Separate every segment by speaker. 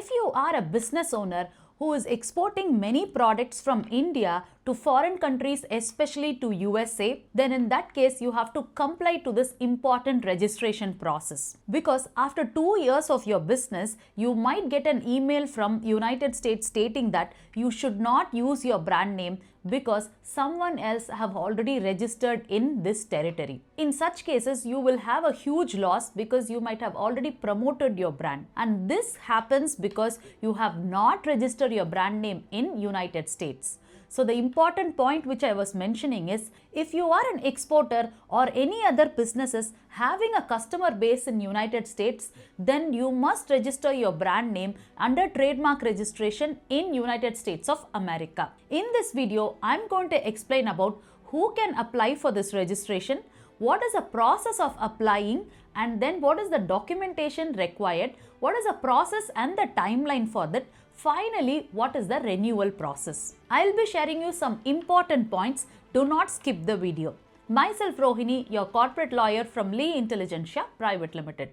Speaker 1: If you are a business owner who is exporting many products from India to foreign countries, especially to USA, then in that case you have to comply to this important registration process. Because after 2 years of your business, you might get an email from United States stating that you should not use your brand name because someone else have already registered in this territory. In such cases, you will have a huge loss because you might have already promoted your brand. And this happens because you have not registered your brand name in United States. So the important point which I was mentioning is, if you are an exporter or any other businesses having a customer base in United States, then you must register your brand name under trademark registration in United States of America. In this video, I'm going to explain about who can apply for this registration, what is the process of applying, and then what is the documentation required, what is the process and the timeline for that. Finally, what is the renewal process? I'll be sharing you some important points. Do not skip the video. Myself Rohini, your corporate lawyer from Lee Intelligentia Private Limited.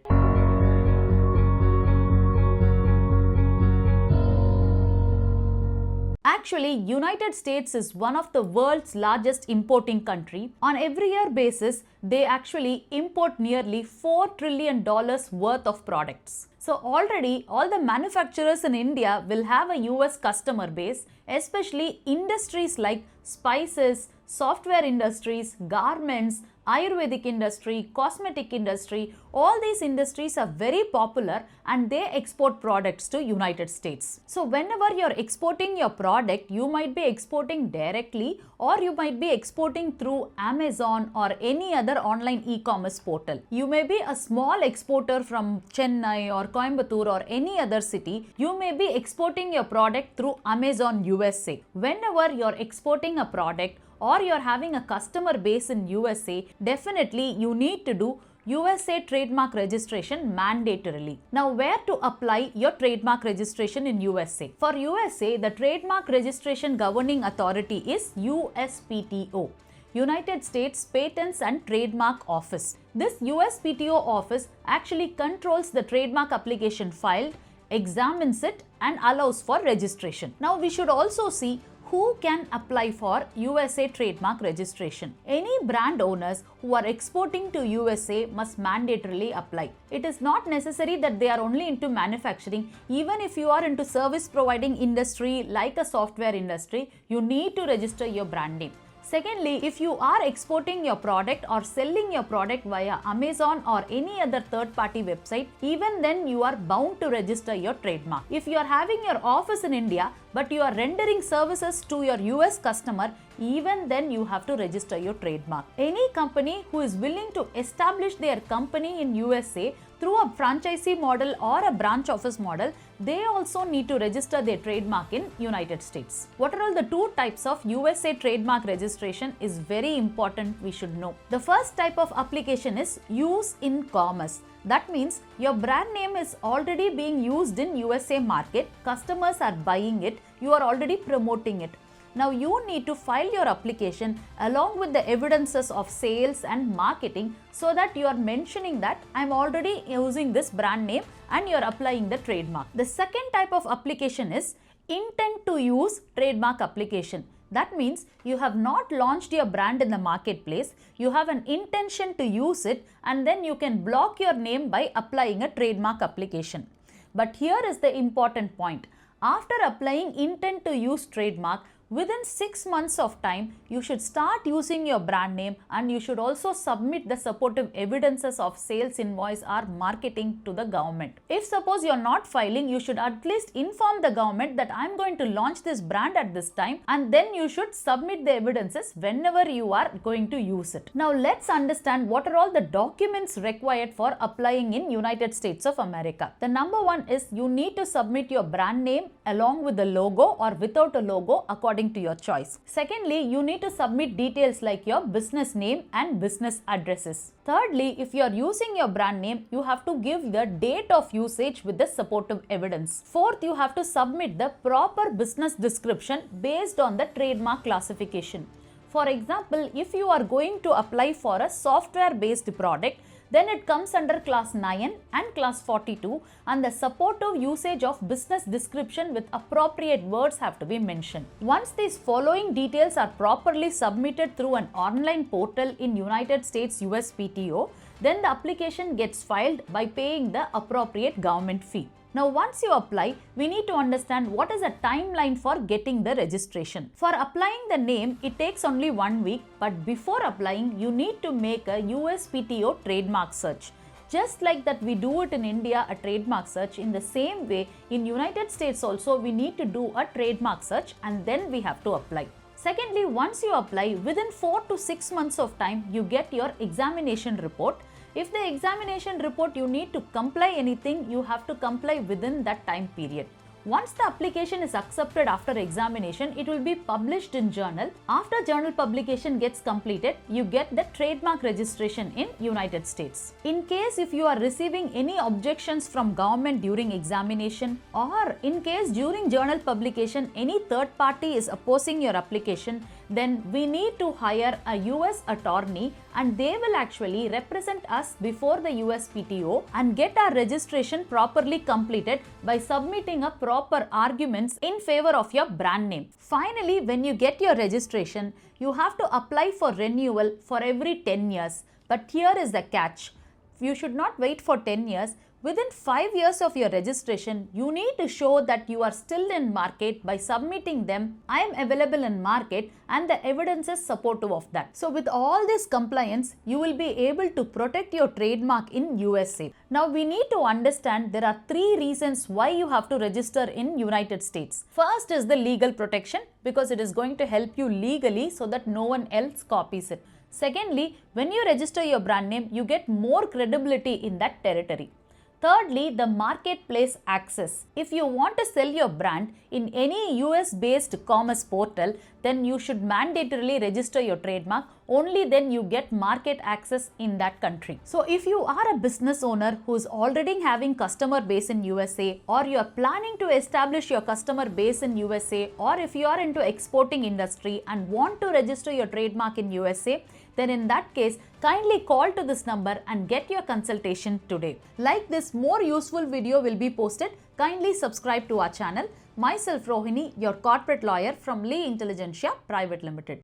Speaker 1: Actually, United States is one of the world's largest importing country. On every year basis, they actually import nearly $4 trillion worth of products. So already all the manufacturers in India will have a US customer base, especially industries like spices, software industries, garments, Ayurvedic industry, cosmetic industry. All these industries are very popular and they export products to United States. So whenever you're exporting your product, you might be exporting directly or you might be exporting through Amazon or any other online e-commerce portal. You may be a small exporter from Chennai or Coimbatore or any other city. You may be exporting your product through Amazon USA. Whenever you're exporting a product or you're having a customer base in USA, definitely you need to do USA trademark registration mandatorily. Now, where to apply your trademark registration in USA? For USA, the trademark registration governing authority is USPTO, United States Patents and Trademark Office. This USPTO office actually controls the trademark application filed, examines it and allows for registration. Now, we should also see who can apply for USA trademark registration. Any brand owners who are exporting to USA must mandatorily apply. It is not necessary that they are only into manufacturing. Even if you are into service providing industry like a software industry, you need to register your brand name. Secondly, if you are exporting your product or selling your product via Amazon or any other third-party website, even then you are bound to register your trademark. If you are having your office in India, but you are rendering services to your US customer, even then you have to register your trademark. Any company who is willing to establish their company in USA through a franchisee model or a branch office model, they also need to register their trademark in United States. What are all the two types of USA trademark registration is very important, we should know. The first type of application is use in commerce. That means your brand name is already being used in USA market, customers are buying it, you are already promoting it. Now you need to file your application along with the evidences of sales and marketing so that you are mentioning that I'm already using this brand name and you're applying the trademark. The second type of application is intent to use trademark application. That means you have not launched your brand in the marketplace, you have an intention to use it and then you can block your name by applying a trademark application. But here is the important point. After applying intent to use trademark, within 6 months of time, you should start using your brand name and you should also submit the supportive evidences of sales invoice or marketing to the government. If suppose you are not filing, you should at least inform the government that I am going to launch this brand at this time and then you should submit the evidences whenever you are going to use it. Now let's understand what are all the documents required for applying in United States of America. The number one is you need to submit your brand name along with the logo or without a logo according to your choice. Secondly, you need to submit details like your business name and business addresses. Thirdly, if you are using your brand name, you have to give the date of usage with the supportive evidence. Fourth, you have to submit the proper business description based on the trademark classification. For example, if you are going to apply for a software based product, then it comes under class 9 and class 42, and the supportive usage of business description with appropriate words have to be mentioned. Once these following details are properly submitted through an online portal in United States USPTO, then the application gets filed by paying the appropriate government fee. Now once you apply, we need to understand what is the timeline for getting the registration. For applying the name, it takes only 1 week, but before applying, you need to make a USPTO trademark search. Just like that we do it in India, a trademark search, in the same way in United States also we need to do a trademark search and then we have to apply. Secondly, once you apply, within 4 to 6 months of time, you get your examination report. If the examination report you need to comply anything, you have to comply within that time period. Once the application is accepted after examination, it will be published in journal. After journal publication gets completed, you get the trademark registration in United States. In case if you are receiving any objections from government during examination, or in case during journal publication any third party is opposing your application, then we need to hire a US attorney and they will actually represent us before the USPTO and get our registration properly completed by submitting a proper arguments in favor of your brand name. Finally, when you get your registration, you have to apply for renewal for every 10 years. But here is the catch. You should not wait for 10 years. Within 5 years of your registration, you need to show that you are still in market by submitting them, I am available in market, and the evidence is supportive of that. So with all this compliance, you will be able to protect your trademark in USA. Now we need to understand there are 3 reasons why you have to register in United States. First is the legal protection, because it is going to help you legally so that no one else copies it. Secondly, when you register your brand name, you get more credibility in that territory. Thirdly, the marketplace access. If you want to sell your brand in any US-based commerce portal, then you should mandatorily register your trademark. Only then you get market access in that country. So if you are a business owner who is already having customer base in USA, or you are planning to establish your customer base in USA, or if you are into exporting industry and want to register your trademark in USA, then in that case, kindly call to this number and get your consultation today. Like this, more useful video will be posted. Kindly subscribe to our channel. Myself Rohini, your corporate lawyer from Lee Intelligentsia Private Limited.